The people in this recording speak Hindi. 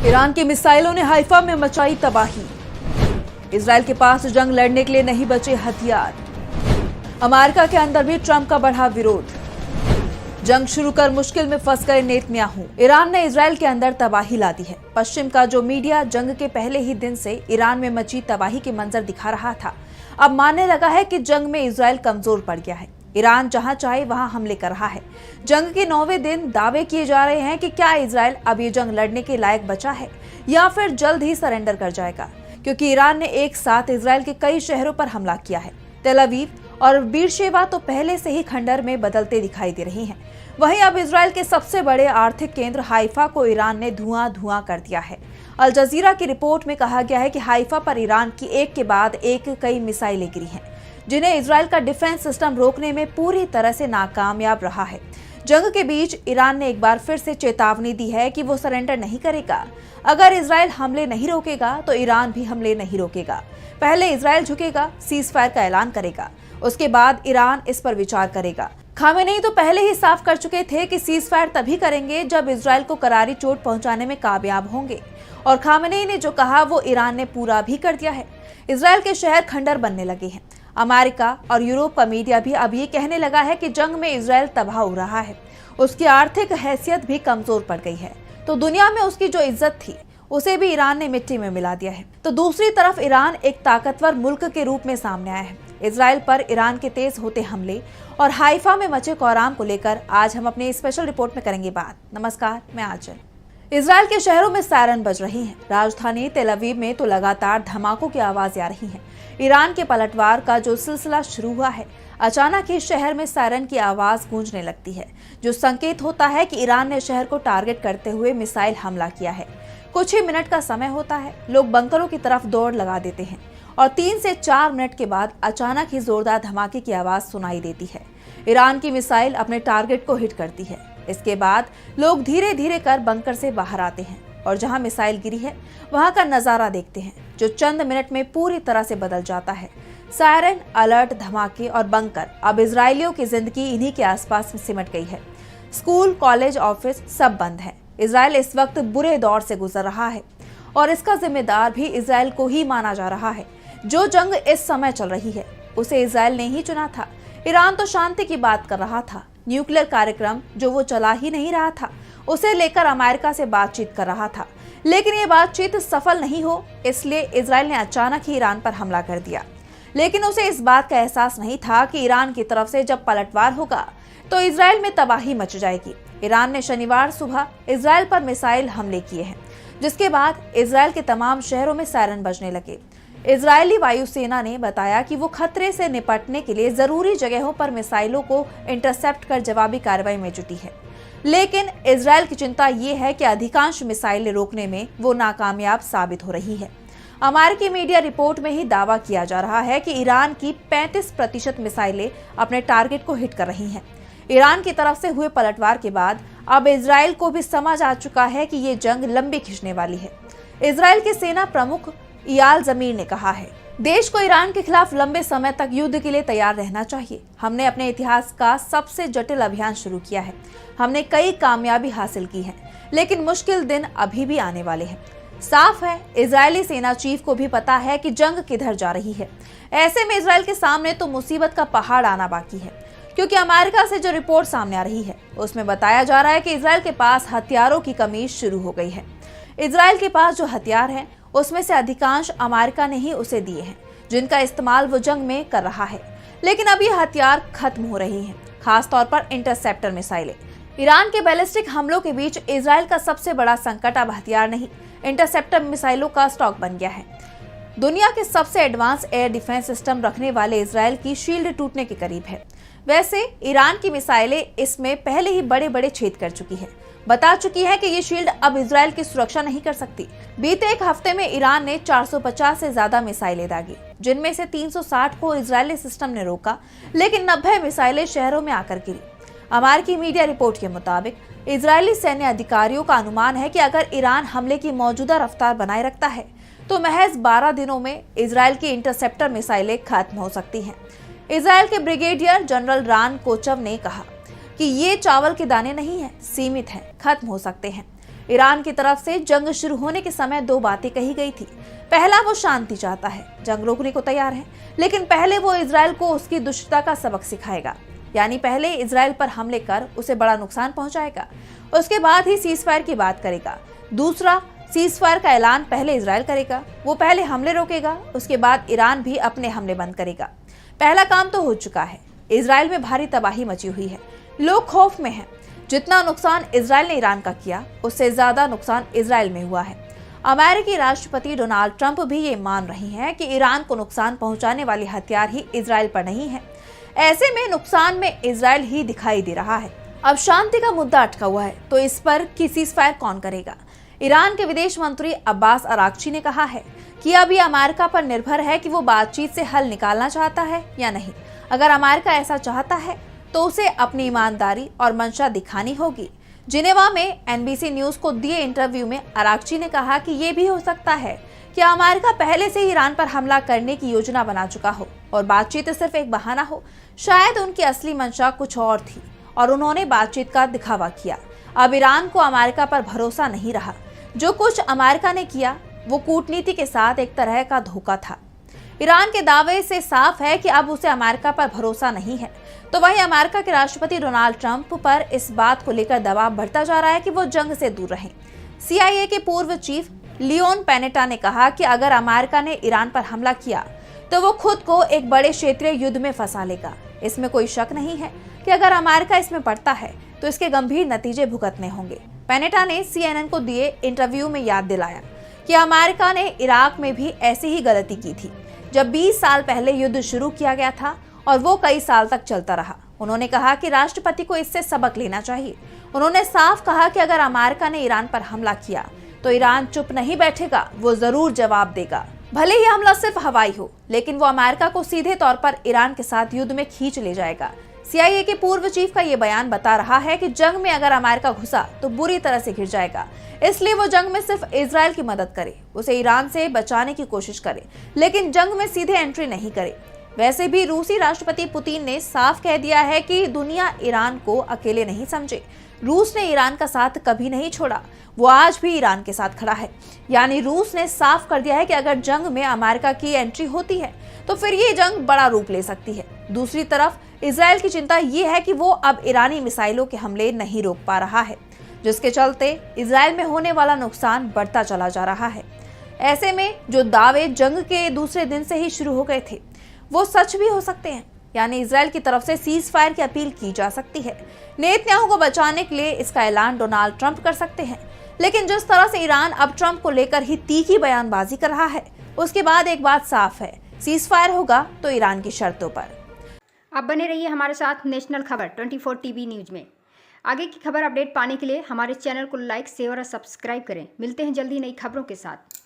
ईरान की मिसाइलों ने हाइफा में मचाई तबाही। इजरायल के पास जंग लड़ने के लिए नहीं बचे हथियार। अमेरिका के अंदर भी ट्रंप का बढ़ा विरोध। जंग शुरू कर मुश्किल में फंस गए नेतन्याहू। ईरान ने इजरायल के अंदर तबाही ला दी है। पश्चिम का जो मीडिया जंग के पहले ही दिन से ईरान में मची तबाही के मंजर दिखा रहा था, अब मानने लगा है कि जंग में इजरायल कमजोर पड़ गया है। ईरान जहां चाहे वहां हमले कर रहा है। जंग के 9वें दिन दावे किए जा रहे हैं कि क्या इजरायल अब ये जंग लड़ने के लायक बचा है या फिर जल्द ही सरेंडर कर जाएगा, क्योंकि ईरान ने एक साथ इजरायल के कई शहरों पर हमला किया है। तेल अवीव और बीरशेबा तो पहले से ही खंडर में बदलते दिखाई दे रही हैं। वहीं अब इजरायल के सबसे बड़े आर्थिक केंद्र हाइफा को ईरान ने धुआं कर दिया है। अल जजीरा की रिपोर्ट में कहा गया है कि हाइफा पर ईरान की एक के बाद एक कई मिसाइलें गिरी हैं, जिन्हें इजरायल का डिफेंस सिस्टम रोकने में पूरी तरह से नाकामयाब रहा है। जंग के बीच ईरान ने एक बार फिर से चेतावनी दी है कि वो सरेंडर नहीं करेगा। अगर इजरायल हमले नहीं रोकेगा तो ईरान भी हमले नहीं रोकेगा। पहले इजरायल झुकेगा, सीज फायर का ऐलान करेगा, उसके बाद ईरान इस पर विचार करेगा। खामेनेई तो पहले ही साफ कर चुके थे कि सीज फायर तभी करेंगे जब इजरायल को करारी चोट पहुंचाने में कामयाब होंगे, और खामेनेई ने जो कहा वो ईरान ने पूरा भी कर दिया है। इजरायल के शहर खंडर बनने लगे हैं। अमेरिका और यूरोप का मीडिया भी अब ये कहने लगा है कि जंग में इजरायल तबाह हो रहा है, उसकी आर्थिक हैसियत भी कमजोर पड़ गई है, तो दुनिया में उसकी जो इज्जत थी उसे भी ईरान ने मिट्टी में मिला दिया है। तो दूसरी तरफ ईरान एक ताकतवर मुल्क के रूप में सामने आया है। इजरायल पर ईरान के तेज होते हमले और हाइफा में मचे कोहराम को लेकर आज हम अपनी स्पेशल रिपोर्ट में करेंगे बात। नमस्कार, मैं आंचल। इजरायल के शहरों में सायरन बज रही हैं। राजधानी तेल अवीव में तो लगातार धमाकों की आवाजें आ रही हैं। ईरान के पलटवार का जो सिलसिला शुरू हुआ है, अचानक ही शहर में सायरन की आवाज गूंजने लगती है, जो संकेत होता है कि ईरान ने शहर को टारगेट करते हुए मिसाइल हमला किया है। कुछ ही मिनट का समय होता है, लोग बंकरों की तरफ दौड़ लगा देते हैं और 3 से 4 मिनट के बाद अचानक ही जोरदार धमाके की आवाज सुनाई देती है। ईरान की मिसाइल अपने टारगेट को हिट करती है। इसके बाद लोग धीरे धीरे कर बंकर से बाहर आते हैं और जहां मिसाइल गिरी है वहां का नजारा देखते हैं, जो चंद मिनट में पूरी तरह से बदल जाता है। सायरन, अलर्ट, धमाके और बंकर, अब इजरायलियों की जिंदगी इन्हीं के आसपास सिमट गई है। स्कूल, कॉलेज, ऑफिस सब बंद है। इजरायल इस वक्त बुरे दौर से गुजर रहा है और इसका जिम्मेदार भी इजरायल को ही माना जा रहा है। जो जंग इस समय चल रही है उसे इजरायल ने ही चुना था। ईरान तो शांति की बात कर रहा था। न्यूक्लियर कार्यक्रम जो वो चला ही नहीं रहा था, उसे लेकर अमेरिका से बातचीत कर रहा था, लेकिन ये बातचीत सफल नहीं हो, इसलिए इजरायल ने अचानक ही ईरान पर हमला कर दिया। लेकिन उसे इस बात का एहसास नहीं था कि ईरान की तरफ से जब पलटवार होगा तो इजरायल में तबाही मच जाएगी। ईरान ने शनिवार सुबह इजरायल पर मिसाइल हमले किए हैं, जिसके बाद इजरायल के तमाम शहरों में सायरन बजने लगे। इजरायली वायुसेना ने बताया कि वो खतरे से निपटने के लिए जरूरी जगहों पर मिसाइलों को इंटरसेप्ट कर जवाबी कार्रवाई में जुटी है। लेकिन इजरायल की चिंता ये है कि अधिकांश मिसाइलें रोकने में वो नाकामयाब साबित हो रही है। अमेरिकी मीडिया रिपोर्ट में ही दावा किया जा रहा है कि ईरान की 35% मिसाइलें अपने टारगेट को हिट कर रही हैं। ईरान की तरफ से हुए पलटवार के बाद अब इजरायल को भी समझ आ चुका है कि ये जंग लंबी खिंचने वाली है। इजरायल के सेना प्रमुख इयाल जमीर ने कहा है, देश को ईरान के खिलाफ लंबे समय तक युद्ध के लिए तैयार रहना चाहिए। हमने अपने इतिहास का सबसे जटिल अभियान शुरू किया है। हमने कई कामयाबी हासिल की है, लेकिन मुश्किल दिन अभी भी आने वाले हैं। साफ है, इजरायली सेना चीफ को भी पता है कि जंग किधर जा रही है। ऐसे में इजरायल के सामने तो मुसीबत का पहाड़ आना बाकी है, क्योंकि अमेरिका से जो रिपोर्ट सामने आ रही है उसमें बताया जा रहा है कि इजरायल के पास हथियारों की कमी शुरू हो गई है। इजरायल के पास जो हथियार हैं उसमें से अधिकांश अमेरिका ने ही उसे दिए हैं, जिनका इस्तेमाल वो जंग में कर रहा है। लेकिन अब ये हथियार खत्म हो रहे हैं, खासतौर पर इंटरसेप्टर मिसाइलें। ईरान के बैलिस्टिक हमलों के बीच इजरायल का सबसे बड़ा संकट अब हथियार नहीं, इंटरसेप्टर मिसाइलों का स्टॉक बन गया है। दुनिया के सबसे एडवांस एयर डिफेंस सिस्टम रखने वाले इजरायल की शील्ड टूटने के करीब है। वैसे ईरान की मिसाइलें इसमें पहले ही बड़े बड़े छेद कर चुकी है, बता चुकी है कि ये शील्ड अब इजरायल की सुरक्षा नहीं कर सकती। बीते एक हफ्ते में ईरान ने 450 से ज्यादा मिसाइलें दागी, जिनमें से 360 को इजरायली सिस्टम ने रोका, लेकिन 90 मिसाइलें शहरों में आकर गिरी। अमेरिकी मीडिया रिपोर्ट के मुताबिक इजरायली सैन्य अधिकारियों का अनुमान है कि अगर ईरान हमले की मौजूदा रफ्तार बनाए रखता है तो महज 12 दिनों में इजरायल की इंटरसेप्टर मिसाइलें खत्म हो सकती हैं। इजरायल के ब्रिगेडियर जनरल रान कोचव ने कहा कि ये चावल के दाने नहीं हैं, सीमित हैं, खत्म हो सकते हैं। ईरान की तरफ से जंग शुरू होने के समय दो बातें कही गई थी। पहला, वो शांति चाहता है, जंग रोकने को तैयार है, लेकिन पहले वो इजराइल को उसकी दुष्टता का सबक सिखाएगा, यानी पहले इजराइल पर हमले कर उसे बड़ा नुकसान पहुंचाएगा, उसके बाद ही सीजफायर की बात करेगा। दूसरा, सीजफायर का ऐलान पहले इजराइल करेगा, वो पहले हमले रोकेगा, उसके बाद ईरान भी अपने हमले बंद करेगा। पहला काम तो हो चुका है। इजराइल में भारी तबाही मची हुई है, लोग खौफ में हैं। जितना नुकसान इजराइल ने ईरान का किया, उससे ज्यादा नुकसान इजराइल में हुआ है। अमेरिकी राष्ट्रपति डोनाल्ड ट्रंप भी ये मान रही हैं कि ईरान को नुकसान पहुंचाने वाले हथियार ही इजराइल पर नहीं है। ऐसे में नुकसान में इजराइल ही दिखाई दे रहा है। अब शांति का मुद्दा अटका हुआ है, तो इस पर सीजफायर कौन करेगा? ईरान के विदेश मंत्री अब्बास अराक्ची ने कहा है कि अब ये अमेरिका पर निर्भर है कि वो बातचीत से हल निकालना चाहता है या नहीं। अगर अमेरिका ऐसा चाहता है तो उसे अपनी ईमानदारी और मंशा दिखानी होगी। जिनेवा में एनबीसी न्यूज को दिए इंटरव्यू में अराक्ची ने कहा कि ये भी हो सकता है कि अमेरिका पहले से ही ईरान पर हमला करने की योजना बना चुका हो और बातचीत सिर्फ एक बहाना हो। शायद उनकी असली मंशा कुछ और थी और उन्होंने बातचीत का दिखावा किया। अब ईरान को अमेरिका पर भरोसा नहीं रहा। जो कुछ अमेरिका ने किया वो कूटनीति के साथ एक तरह का धोखा था। ईरान के दावे से साफ है कि अब उसे अमेरिका पर भरोसा नहीं है। तो वहीं अमेरिका के राष्ट्रपति डोनाल्ड ट्रंप पर इस बात को लेकर दबाव बढ़ता जा रहा है कि वो जंग से दूर रहें। CIA के पूर्व चीफ लियोन पैनेटा ने कहा कि अगर अमेरिका ने ईरान पर हमला किया तो वो खुद को एक बड़े क्षेत्रीय युद्ध में फंसा लेगा। इसमें कोई शक नहीं है कि अगर अमेरिका इसमें पड़ता है तो इसके गंभीर नतीजे भुगतने होंगे। पैनेटा ने CNN को दिए इंटरव्यू में याद दिलाया कि अमेरिका ने इराक में भी ऐसी ही गलती की थी, जब 20 साल पहले युद्ध शुरू किया गया था और वो कई साल तक चलता रहा। उन्होंने कहा कि राष्ट्रपति को इससे सबक लेना चाहिए। उन्होंने साफ कहा कि अगर अमेरिका ने ईरान पर हमला किया तो ईरान चुप नहीं बैठेगा, वो जरूर जवाब देगा। भले ही हमला सिर्फ हवाई हो, लेकिन वो अमेरिका को सीधे तौर पर ईरान के साथ युद्ध में खींच ले जाएगा। CIA के पूर्व चीफ का ये बयान बता रहा है कि जंग में अगर अमेरिका घुसा तो बुरी तरह से घिर जाएगा, इसलिए वो जंग में सिर्फ इजराइल की मदद करे, उसे ईरान से बचाने की कोशिश करे, लेकिन जंग में सीधे एंट्री नहीं करे। वैसे भी रूसी राष्ट्रपति पुतिन ने साफ कह दिया है कि दुनिया ईरान को अकेले नहीं समझे। रूस ने ईरान का साथ कभी नहीं छोड़ा, वो आज भी ईरान के साथ खड़ा है। यानी रूस ने साफ कर दिया है कि अगर जंग में अमेरिका की एंट्री होती है तो फिर ये जंग बड़ा रूप ले सकती है। दूसरी तरफ इजराइल की चिंता ये है कि वो अब ईरानी मिसाइलों के हमले नहीं रोक पा रहा है, जिसके चलते इजराइल में होने वाला नुकसान बढ़ता चला जा रहा है। ऐसे में जो दावे जंग के दूसरे दिन से ही शुरू हो गए थे वो सच भी हो सकते हैं। यानी इजराइल की तरफ से सीजफायर की अपील की जा सकती है। नेतन्याहू को बचाने के लिए इसका ऐलान डोनाल्ड ट्रंप कर सकते हैं, लेकिन जिस तरह से ईरान अब ट्रंप को लेकर ही तीखी बयानबाजी कर रहा है, उसके बाद एक बात साफ है, सीजफायर होगा तो ईरान की शर्तों पर। आप बने रहिए हमारे साथ नेशनल खबर 24 टीवी न्यूज़ में। आगे की खबर अपडेट पाने के लिए हमारे चैनल को लाइक, शेयर और सब्सक्राइब करें। मिलते हैं जल्दी नई खबरों के साथ।